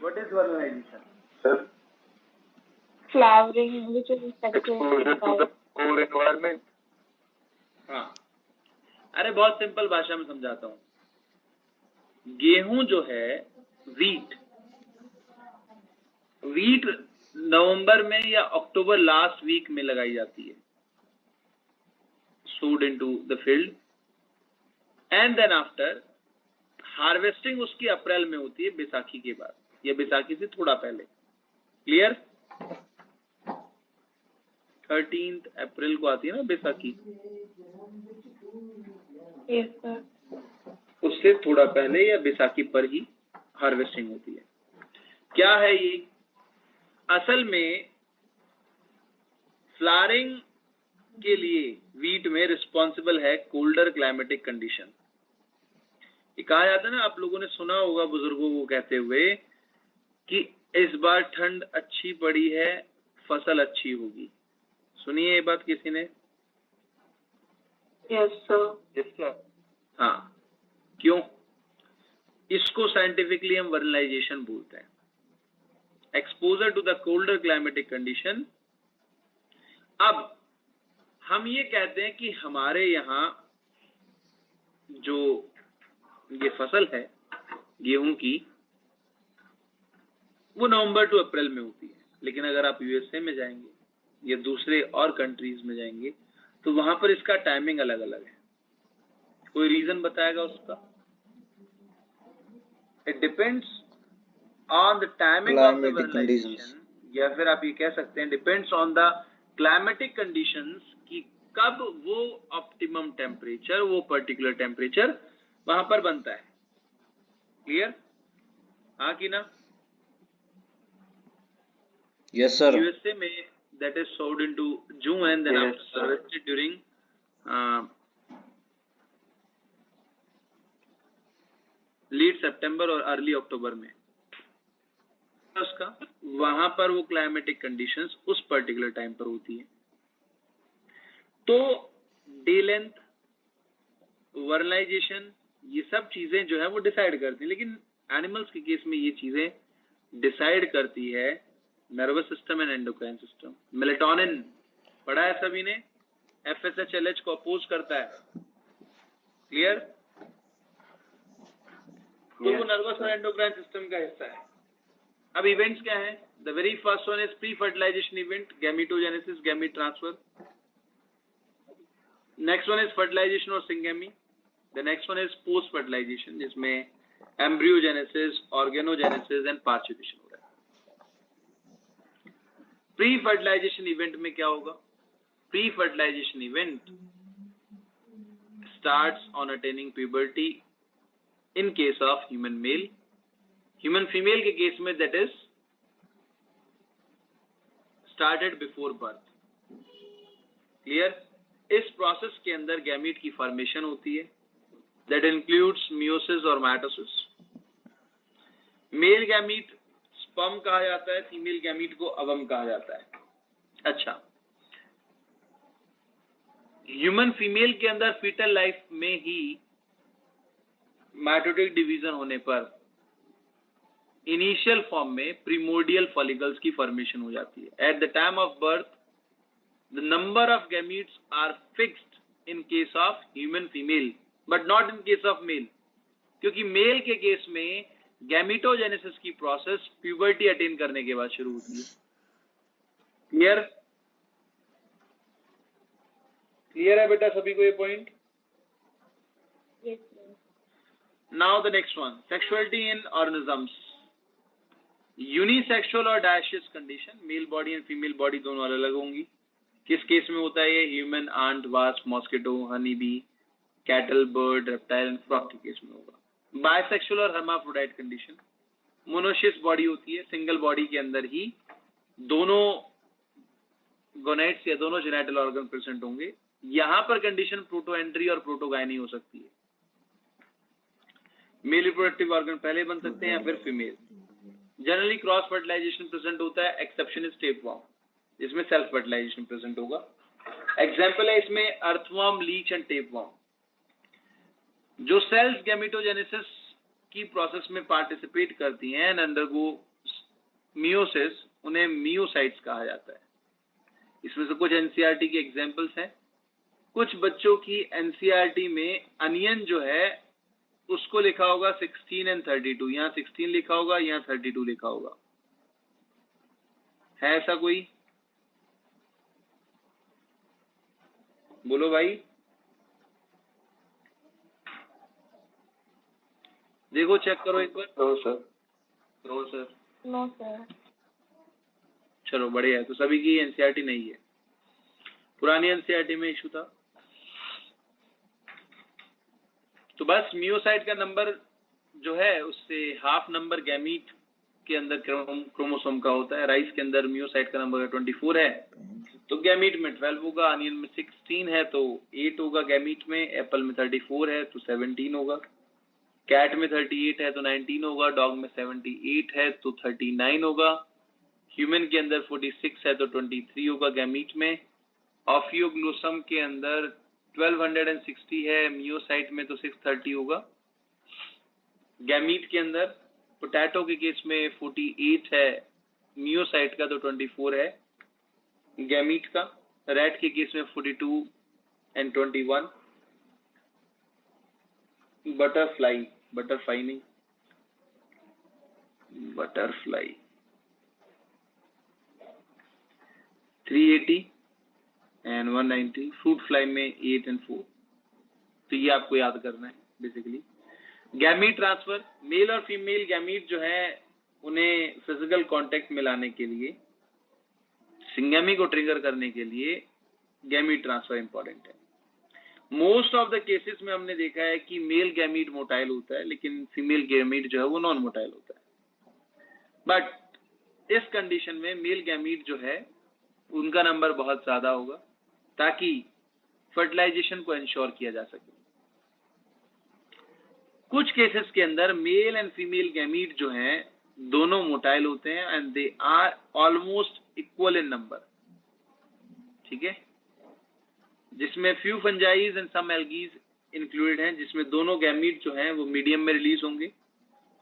What is vernalization? Sir, flowering, which is sexual. exposure to the core environment. हाँ, अरे बहुत simple भाषा में समझाता हूँ. गेहूं जो है, वीट नवंबर में या अक्टूबर लास्ट वीक में लगाई जाती है, sowed into the field, and then after harvesting उसकी अप्रैल में होती है, बैसाखी के बाद या बैसाखी से थोड़ा पहले. क्लियर? 13 अप्रैल को आती है ना बैसाखी, Yes, sir. उससे थोड़ा पहले या बैसाखी पर ही हार्वेस्टिंग होती है. क्या है ये? असल में फ्लावरिंग के लिए वीट में रिस्पॉन्सिबल है कोल्डर क्लाइमेटिक कंडीशन. ये कहा जाता है ना, आप लोगों ने सुना होगा बुजुर्गों को कहते हुए कि इस बार ठंड अच्छी पड़ी है, फसल अच्छी होगी. सुनिए ये बात किसी ने? Yes, sir. Yes, sir. हाँ. क्यों? इसको साइंटिफिकली हम वर्नलाइजेशन बोलते हैं. Exposure to the colder climatic condition. अब हम ये कहते हैं कि हमारे यहाँ जो ये फसल है गेहूं की, वो नवंबर टू अप्रैल में होती है. लेकिन अगर आप यूएसए में जाएंगे या दूसरे और कंट्रीज में जाएंगे तो वहां पर इसका टाइमिंग अलग अलग है. कोई रीजन बताएगा उसका? It depends on the timing of the vernalization, या फिर आप ये कह सकते हैं depends on the climatic conditions कि कब वो ऑप्टिमम टेम्परेचर, वो पर्टिकुलर टेम्परेचर वहां पर बनता है. क्लियर? हाँ कि ना? Yes, sir. USA में that is sowed into June and then Yes, after harvested during late September और early October में. उसका वहां पर वो क्लाइमेटिक कंडीशंस उस पर्टिकुलर टाइम पर होती है. तो डे लेंथ, वर्नलाइजेशन, ये सब चीजें जो है वो डिसाइड करती हैं. लेकिन एनिमल्स के केस में ये चीजें डिसाइड करती है nervous system and endocrine system. Melatonin पढ़ा है सभी ने? FSH-LH को अपोज करता है. क्लियर? तो वो नर्वस और एंडोक्राइन सिस्टम का हिस्सा है. अब इवेंट्स क्या है? The very first one is pre fertilization event, gametogenesis, gamete transfer. Next one is fertilization और syngamy. The next one is post fertilization, जिसमें एम्ब्रियोजेनेसिस, ऑर्गेनोजेनेसिस एंड पार्चुरेशन हो रहा है. प्री फर्टिलाइजेशन इवेंट में क्या होगा? Pre fertilization event starts on attaining puberty in case of human male. Human female के case में that is started before birth. Clear? इस प्रोसेस के अंदर गैमीट की फॉर्मेशन होती है. दैट इंक्लूड्स मियोसिस और माइटोसिस. मेल गैमीट स्पर्म कहा जाता है, फीमेल गैमीट को अवम कहा जाता है. अच्छा, ह्यूमन फीमेल के अंदर फीटल लाइफ में ही माइटोटिक डिवीजन होने पर इनिशियल फॉर्म में प्रीमोर्डियल फॉलिकल्स की फॉर्मेशन हो जाती है. At the time of birth the number of gametes are fixed in case of human female but not in case of male, क्योंकि male के केस में गैमीटोजेनेसिस की प्रोसेस प्यूबर्टी अटेन करने के बाद शुरू होती है. क्लियर? क्लियर है बेटा सभी को ये point? Yes, sir. Now the next one, sexuality in organisms. Unisexual और dioecious condition. Male body and female body दोनों अलग अलग होंगी. किस केस में होता है ये? Human, ant, wasp, mosquito, honey bee, cattle, bird, reptile and frog के केस में होगा. बायसेक्सुअल और हर्माफ्रोडाइट कंडीशन. मोनोशियस बॉडी होती है, सिंगल बॉडी के अंदर ही दोनों गोनाइड्स या दोनों जेनिटल ऑर्गन प्रेजेंट होंगे. यहां पर कंडीशन प्रोटोएंट्री और प्रोटोगाइनी हो सकती है. मेल रिप्रोडक्टिव ऑर्गन पहले बन सकते हैं या फिर female. Generally cross fertilization present होता है. एक्सेप्शन इज टेपवर्म, जिसमें सेल्फ फर्टिलाइजेशन प्रेजेंट होगा. एग्जाम्पल है इसमें अर्थवर्म, लीच एंड टेपवर्म. जो सेल्स गैमेटोजेनेसिस की प्रोसेस में पार्टिसिपेट करती हैं एंड अंडरगो मियोसिस, उन्हें मियोसाइट्स कहा जाता है। इसमें से कुछ एनसीईआरटी के एग्जांपल्स हैं। कुछ बच्चों की एनसीईआरटी में अनियन जो है उसको लिखा होगा 16 and 32, यहाँ 16 लिखा होगा, यहाँ 32 लिखा होगा। है ऐसा कोई? बोलो भाई। देखो चेक करो एक बार। No sir. No sir. No sir. चलो बढ़िया है, तो सभी की एनसीईआरटी नहीं है, पुरानी एनसीईआरटी में इशू था। तो बस मियोसाइट का नंबर जो है उससे हाफ नंबर गैमीट के अंदर क्रोमोसोम का होता है। राइस के अंदर मियोसाइट का नंबर 24 है, तो गैमीट में 12 होगा। अनियन में 16 है तो 8 होगा गैमीट में। एप्पल में 34 है तो 17 होगा। कैट में 38 है तो 19 होगा। डॉग में 78 है तो 39 होगा। ह्यूमन के अंदर 46 है तो 23 होगा गैमीट में। ऑफियोग्लोसम के अंदर 1260 है, मियोसाइट में तो 630 होगा गैमीट के अंदर। पोटैटो के केस में 48 है, मियोसाइट का तो 24 है गैमीट का। रैट के केस में 42 and 21। बटरफ्लाई नहीं, बटरफ्लाई 380 and 190। फ्रूट फ्लाई में 8 and 4। तो ये आपको याद करना है बेसिकली। गैमीट ट्रांसफर, मेल और फीमेल गैमीट जो है उन्हें फिजिकल कांटेक्ट में लाने के लिए, सिंगेमी को ट्रिगर करने के लिए गैमीट ट्रांसफर इंपॉर्टेंट है। मोस्ट ऑफ द केसेस में हमने देखा है कि मेल गैमीट मोटाइल होता है, लेकिन फीमेल गैमीट जो है वो नॉन मोटाइल होता है। बट इस कंडीशन में मेल गैमीट जो है उनका नंबर बहुत ज्यादा होगा, ताकि फर्टिलाइजेशन को इंश्योर किया जा सके। कुछ केसेस के अंदर मेल एंड फीमेल गैमीट जो हैं दोनों मोटाइल होते हैं and they are almost equal in number. ठीक है, जिसमें few fungi and some algae included हैं, जिसमें दोनों गैमीट जो हैं वो मीडियम में रिलीज होंगे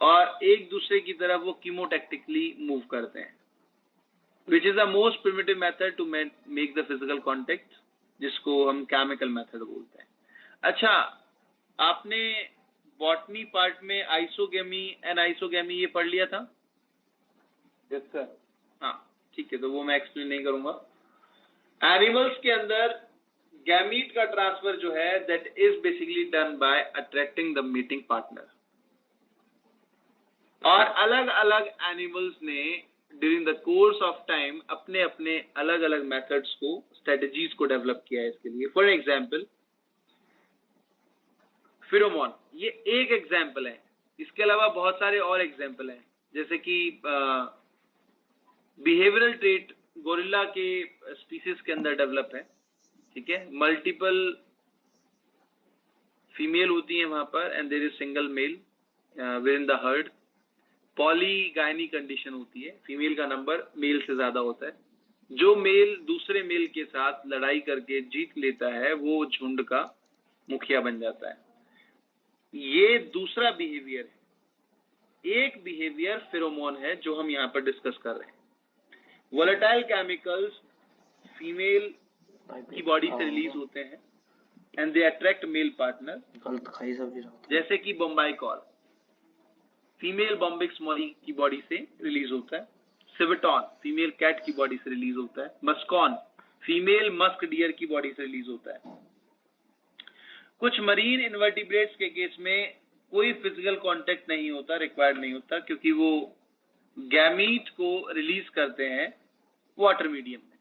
और एक दूसरे की तरफ वो कीमोटैक्टिकली मूव करते हैं, which is the most primitive method to make the physical contact, जिसको हम केमिकल मेथड बोलते हैं। अच्छा, आपने बॉटनी पार्ट में आइसोगेमी एंड आइसोगेमी ये पढ़ लिया था? Yes sir. हाँ ठीक है, तो वो मैं एक्सप्लेन नहीं करूंगा। एनिमल्स के अंदर गैमीट का ट्रांसफर जो है that is basically done by attracting the meeting partner. और अलग अलग एनिमल्स ने during the course of time अपने अपने अलग अलग मेथड्स को, स्ट्रेटजीज को डेवलप किया है इसके लिए। फॉर एग्जाम्पल फिरोमोन, ये एक एग्जाम्पल है, इसके अलावा बहुत सारे और एग्जाम्पल हैं, जैसे कि बिहेवियरल ट्रेट गोरिल्ला के स्पीसीज के अंदर डेवलप है। ठीक है, मल्टीपल फीमेल होती है वहां पर and there is single male within the herd. Polygyny condition होती है, फीमेल का नंबर मेल से ज्यादा होता है। जो मेल दूसरे मेल के साथ लड़ाई करके जीत लेता है वो झुंड का मुखिया बन जाता है। ये दूसरा बिहेवियर है। एक बिहेवियर फेरोमोन है जो हम यहाँ पर डिस्कस कर रहे हैं। वोलेटाइल केमिकल्स फीमेल की बॉडी से रिलीज होते हैं and they attract male partner, जैसे कि Bambai call female Bombyx Molly की बॉडी से रिलीज होता है। सिविटॉन फीमेल कैट की बॉडी से रिलीज होता है। मस्कॉन फीमेल मस्क डियर की बॉडी से रिलीज होता है। कुछ मरीन इन्वर्टिब्रेट्स के केस में कोई फिजिकल कांटेक्ट नहीं होता, रिक्वायर्ड नहीं होता, क्योंकि वो गैमीट को रिलीज करते हैं वाटर मीडियम में।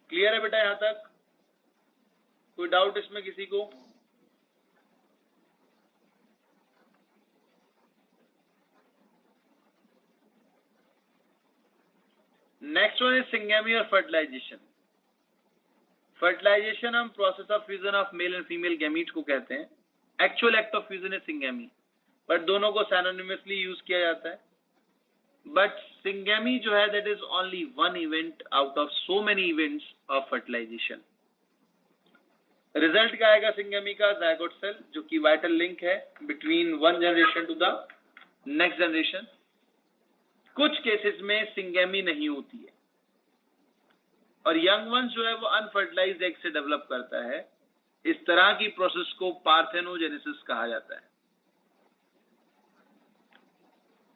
क्लियर है बेटा? यहां तक कोई डाउट इसमें किसी को? नेक्स्ट वन इज सिंगेमी और फर्टिलाइजेशन। फर्टिलाइजेशन हम process of fusion of male and female gamete को कहते हैं। Actual act of fusion is syngamy, but दोनों को सिनोनिमसली यूज किया जाता है। बट सिंगेमी जो है that is only one event out of so many events of fertilization. Result क्या आएगा सिंगेमी का? जायगोट सेल, जो कि वाइटल लिंक है between one generation to the next generation, कुछ केसेस में सिंगेमी नहीं होती है और यंग वंस जो है वो अनफर्टिलाइज्ड एग से डेवलप करता है। इस तरह की प्रोसेस को पार्थेनोजेनेसिस कहा जाता है।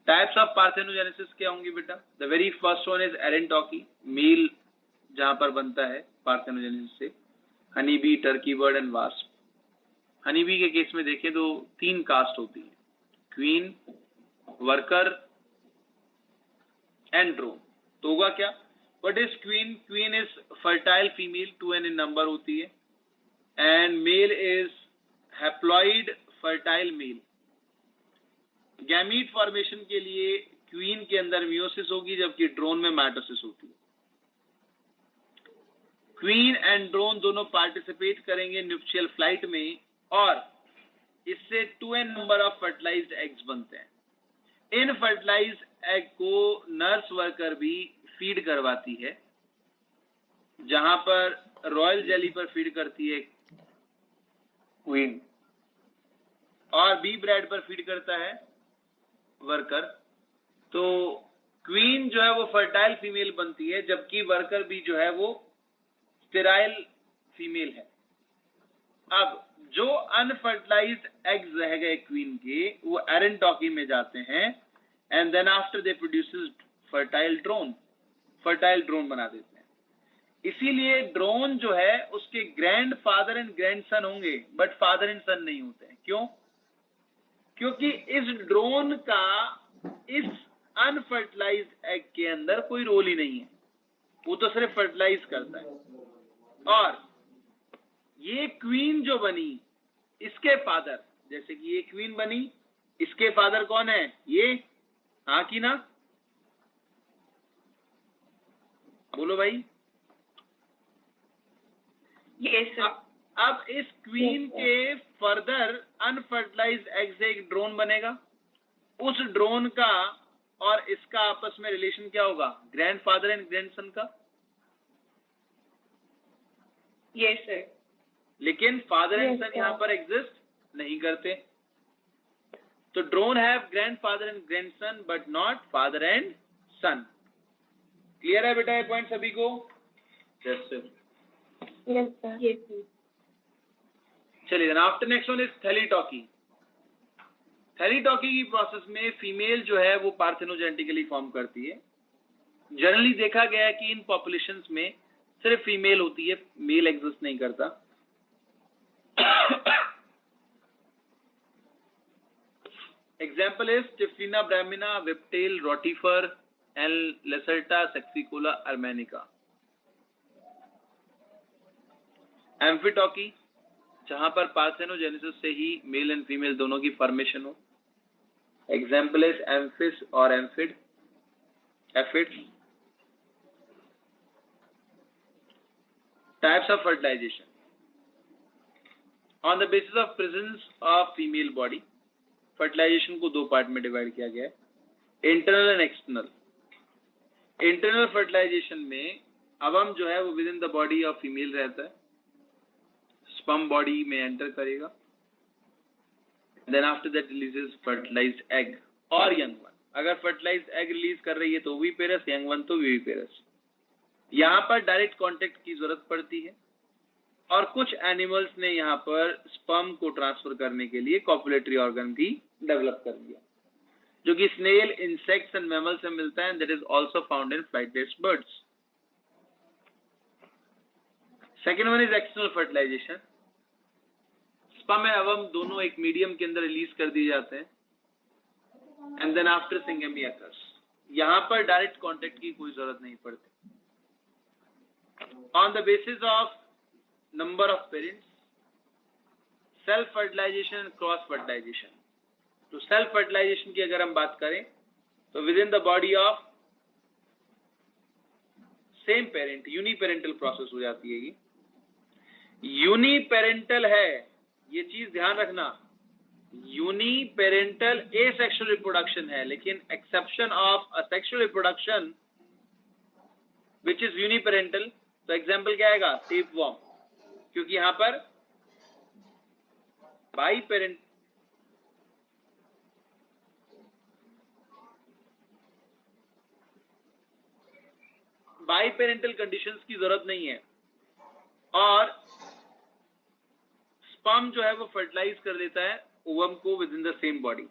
टाइप्स ऑफ पार्थेनोजेनेसिस क्या होंगी बेटा? The very first one is arrhenotoky, male जहां पर बनता है पार्थेनोजेनेसिस से, honey bee, turkey bird and wasp. Honey bee के केस में देखें तो 3 कास्ट होती है, क्वीन, वर्कर एंड ड्रोन। तो होगा क्या? What is queen? Queen is fertile female, 2n in number होती है, and male is haploid fertile male. Gamete formation के लिए क्वीन के अंदर मियोसिस होगी जबकि ड्रोन में माइटोसिस होती है। क्वीन एंड ड्रोन दोनों पार्टिसिपेट करेंगे न्यूक्लियल फ्लाइट में और इससे 2n number of fertilised eggs बनते हैं। इन फर्टिलाइज्ड एग को नर्स वर्कर भी फीड करवाती है, जहां पर रॉयल जेली पर फीड करती है क्वीन और बी ब्रेड पर फीड करता है वर्कर। तो क्वीन जो है वो फर्टाइल फीमेल बनती है जबकि वर्कर भी जो है वो स्टेराइल फीमेल है। अब जो अनफर्टिलाइज्ड एग्स रह गए क्वीन के, वो एरेंटॉकी में जाते हैं and then after they produces fertile drone बना देते हैं। इसीलिए ड्रोन जो है उसके ग्रैंडफादर एंड ग्रैंडसन होंगे बट फादर एंड सन नहीं होते हैं। क्यों? क्योंकि इस ड्रोन का इस अनफर्टिलाइज्ड एग के अंदर कोई रोल ही नहीं है, वो तो सिर्फ फर्टिलाइज करता है। और ये क्वीन जो बनी, इसके फादर, जैसे कि ये क्वीन बनी, इसके फादर कौन है? ये, हाँ कि ना? बोलो भाई। Yes, sir. अब इस क्वीन के फर्दर अनफर्टिलाइज्ड एग से एक ड्रोन बनेगा। उस ड्रोन का और इसका आपस में रिलेशन क्या होगा? ग्रैंडफादर एंड ग्रैंडसन का। Yes, sir. लेकिन father and Yes, son sir. यहाँ पर एग्जिस्ट नहीं करते। तो drone have grandfather and grandson but not father and son. Clear है बेटा ये पॉइंट सभी को? Yes sir. Yes, sir. Yes, sir. चलिए, after next one is thelytoky. Thelytoky की प्रोसेस में फीमेल जो है वो पार्थेनोजेनेटिकली फॉर्म करती है। जनरली देखा गया है कि इन पॉपुलेशंस में सिर्फ फीमेल होती है, मेल एग्जिस्ट नहीं करता। Example is Typhlina brahmina, whiptail, rotifer and Lacerta saxicola armeniaca. Amphitoky, जहां पर पार्थेनोजेनेसिस से ही मेल एंड फीमेल दोनों की फॉर्मेशन हो। एग्जाम्पल इज एम्फिस और aphid, aphid. Types of fertilization on the basis of presence of female body. Fertilization को 2 part में divide किया गया है, internal and external. Internal fertilization में अवम जो है वो within the body of female रहता है, स्पर्म बॉडी में एंटर करेगा, then after that releases fertilized egg और यंग वन। अगर फर्टिलाइज्ड एग रिलीज कर रही है तो ओविपेरस, यंग वन तो विविपेरस। यहाँ पर डायरेक्ट कांटेक्ट की जरूरत पड़ती है और कुछ एनिमल्स ने यहाँ पर स्पर्म को ट्रांसफर करने के लिए कॉपुलेटरी ऑर्गन भी डेवलप कर दिया, जो कि स्नेल, इंसेक्ट्स एंड मैमल से मिलता है, that is also found in flightless birds. Second one is external fertilization. Sperm and ovum दोनों एक मीडियम के अंदर रिलीज कर दिए जाते हैं and then after syngamy occurs. यहाँ पर डायरेक्ट कांटेक्ट की कोई जरूरत नहीं पड़ती। On the basis of number of parents, self fertilization and cross fertilization. तो सेल्फ फर्टिलाइजेशन की अगर हम बात करें तो within the body of same parent uniparental process हो जाती है। ये यूनिपेरेंटल है, ये चीज ध्यान रखना। यूनिपेरेंटल एसेक्सुअल रिप्रोडक्शन है, लेकिन exception of asexual reproduction which is uniparental. तो एग्जांपल क्या आएगा? टेपवॉर्म, क्योंकि यहां पर by parent by parental conditions की जरूरत नहीं है, और स्पर्म जो है वो फर्टिलाइज कर देता है ओवम को within the same body.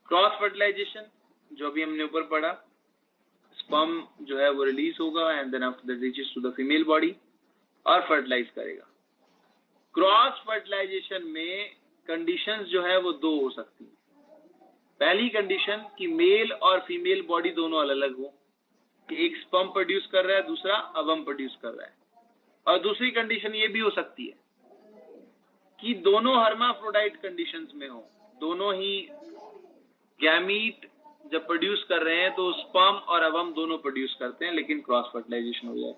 Cross fertilization जो अभी हमने ऊपर पढ़ा, स्पर्म जो है वो रिलीज होगा and then after that reaches to the female body और फर्टिलाइज करेगा। क्रॉस फर्टिलाइजेशन में कंडीशंस जो है वो दो हो सकती हैं। पहली कंडीशन कि मेल और फीमेल बॉडी दोनों अलग अलग हो, कि एक स्पर्म प्रोड्यूस कर रहा है, दूसरा अवम प्रोड्यूस कर रहा है। और दूसरी कंडीशन ये भी हो सकती है कि दोनों हर्माफ्रोडाइट कंडीशंस में हो, दोनों ही गैमीट जब प्रोड्यूस कर रहे हैं तो स्पर्म और अवम दोनों प्रोड्यूस करते हैं, लेकिन क्रॉस फर्टिलाइजेशन हो जाए।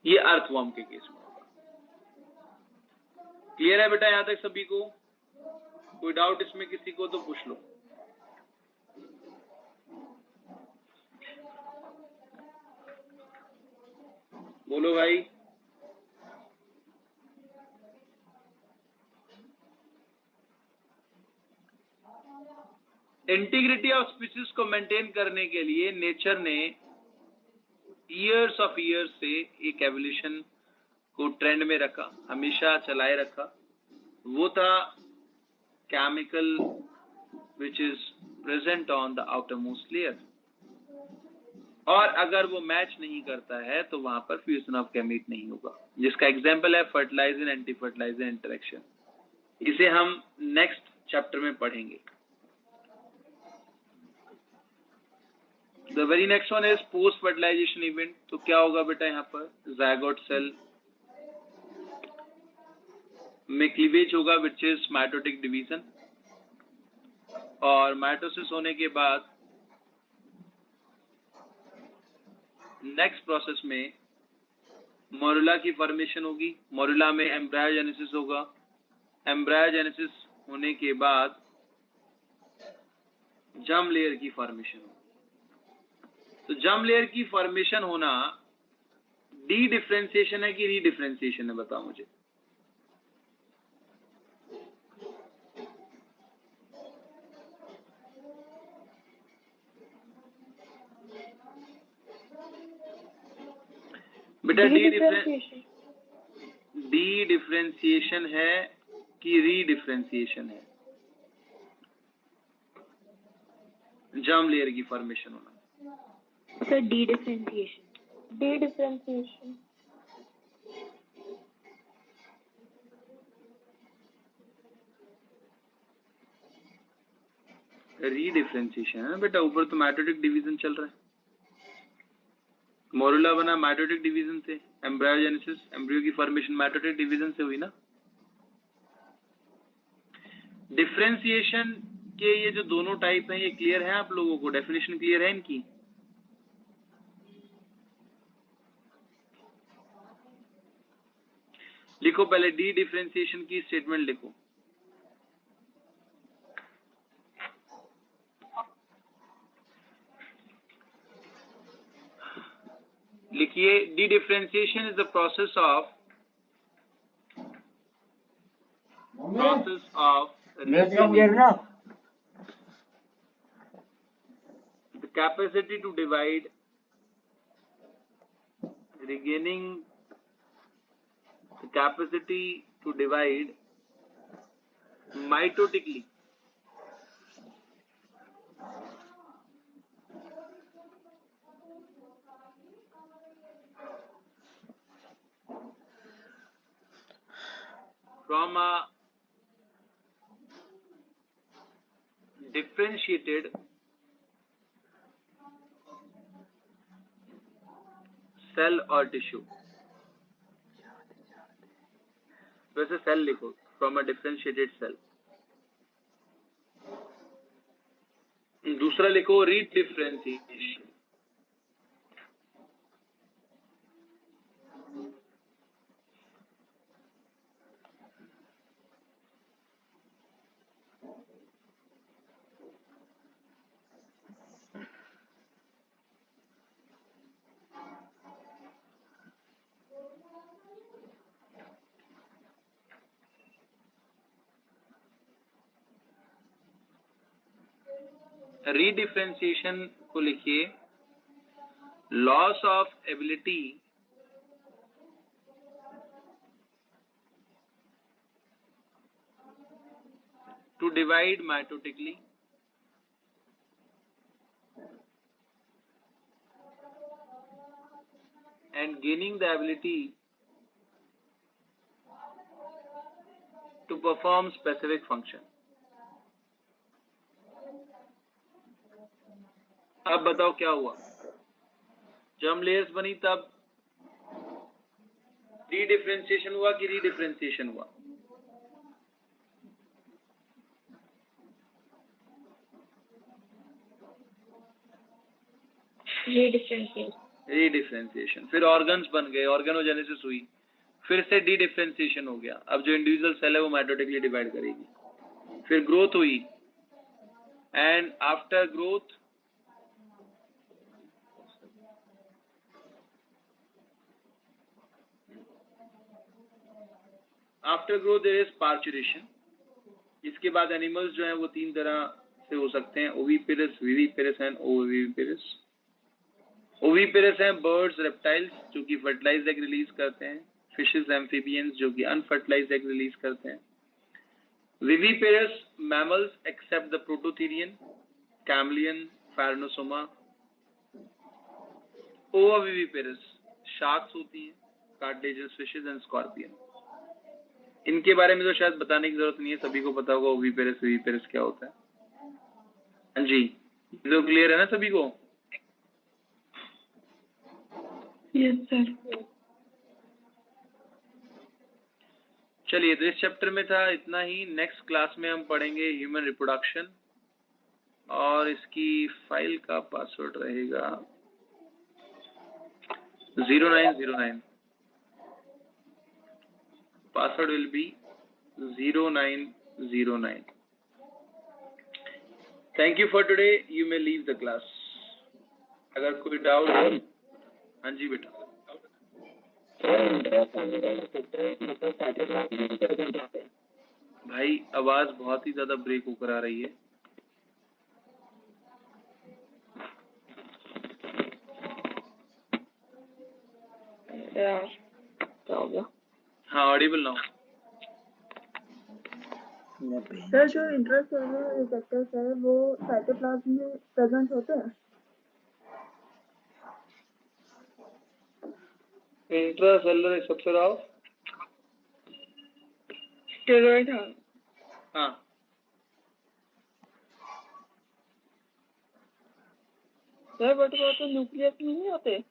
ये अर्थवर्म के केस में होगा। क्लियर है बेटा यहां तक सभी को? कोई डाउट इसमें किसी को तो पूछ लो। बोलो भाई। इंटीग्रिटी ऑफ स्पीसीज को मेंटेन करने के लिए नेचर ने ईयर्स ऑफ ईयर्स से एक एवोल्यूशन को ट्रेंड में रखा, हमेशा चलाए रखा। वो था chemical which is present on the outermost layer, और अगर वो मैच नहीं करता है तो वहां पर फ्यूजन ऑफ गैमीट नहीं होगा, जिसका एग्जांपल है फर्टिलाइजर एंटी फर्टिलाइजर इंटरेक्शन। इसे हम नेक्स्ट चैप्टर में पढ़ेंगे। The very next one is post fertilization event। तो क्या होगा बेटा यहाँ पर? zygote सेल में क्लीवेज होगा विच इज माइटोटिक डिवीजन, और माइटोसिस होने के बाद नेक्स्ट प्रोसेस में मोरुला की फॉर्मेशन होगी। मोरुला में एम्ब्रायोजेनेसिस होगा। एम्ब्रायोजेनेसिस होने के बाद जर्म लेयर की फॉर्मेशन होगी। तो जर्म लेयर की फॉर्मेशन होना डी डिफरेंशिएशन है कि री डिफरेंशिएशन है? बताओ मुझे। बेटा डी डिफरेंशिएशन है कि री डिफरेंशिएशन है? जर्म लेयर की फॉर्मेशन होना। Sir D differentiation. D differentiation. री डिफरेंशिएशन है बेटा, ऊपर तो माइटोटिक डिवीजन चल रहा है। मोरुला बना माइटोटिक डिवीजन से, एम्ब्रायोजेनेसिस एम्ब्रियो की फॉर्मेशन माइटोटिक डिवीजन से हुई ना। डिफरेंशिएशन के ये जो दोनों टाइप हैं ये क्लियर है आप लोगों को? डेफिनेशन क्लियर है इनकी? लिखो पहले डी डिफरेंशिएशन की स्टेटमेंट लिखो। लिखिए D differentiation is the process of the capacity to divide, regaining the capacity to divide mitotically from a differentiated cell or tissue। वैसे सेल लिखो, from a differentiated cell। दूसरा लिखो रीडिफरेंशिएशन। रीडिफरेंशिएशन को लिखिए loss of ability to divide mitotically and gaining the ability to perform specific function. अब बताओ क्या हुआ? जब हम लेयर्स बनी तब डी-डिफरेंशिएशन हुआ कि री-डिफरेंशिएशन हुआ? री-डिफरेंशिएशन। फिर ऑर्गन्स बन गए, ऑर्गेनोजेनेसिस हुई, फिर से डी-डिफरेंशिएशन हो गया। अब जो इंडिविजुअल सेल है वो माइटोटिकली डिवाइड करेगी। फिर ग्रोथ हुई and after growth there is parturition. इसके बाद एनिमल्स जो हैं वो 3 तरह से हो सकते हैं, oviparous, viviparous and oviparous. Oviparous हैं बर्ड्स, रेप्टाइल्स जो कि फर्टिलाइज्ड एग रिलीज करते हैं, फिशेस, एम्फीबियंस जो कि अनफर्टिलाइज्ड एग रिलीज करते हैं। Viviparous mammals except the prototherian, chameleon, pyrosoma. Ovoviviparous sharks होती हैं, कार्टिलेजिनस फिशेस एंड स्कॉर्पियन। इनके बारे में तो शायद बताने की जरूरत नहीं है, सभी को पता होगा ओविपेरस विविपेरस क्या होता है। हाँ जी, तो क्लियर है ना सभी को? Yes sir. चलिए, तो इस चैप्टर में था इतना ही। नेक्स्ट क्लास में हम पढ़ेंगे ह्यूमन रिप्रोडक्शन और इसकी फाइल का पासवर्ड रहेगा 0909। Password will be 0909। Thank you for today, you may leave the class. अगर कोई डाउट हो। हाँ जी बेटा। भाई आवाज बहुत ही ज्यादा ब्रेक होकर आ रही है। क्या हो गया? हाँ, ऑडिबल ना हो। सर जो इंट्रासेलुलर रिसेप्टर्स है वो साइटोप्लाज्म में प्रेजेंट होते हैं? Intracellular receptor of steroid. हाँ। सर बट वो तो न्यूक्लियस में नहीं होते?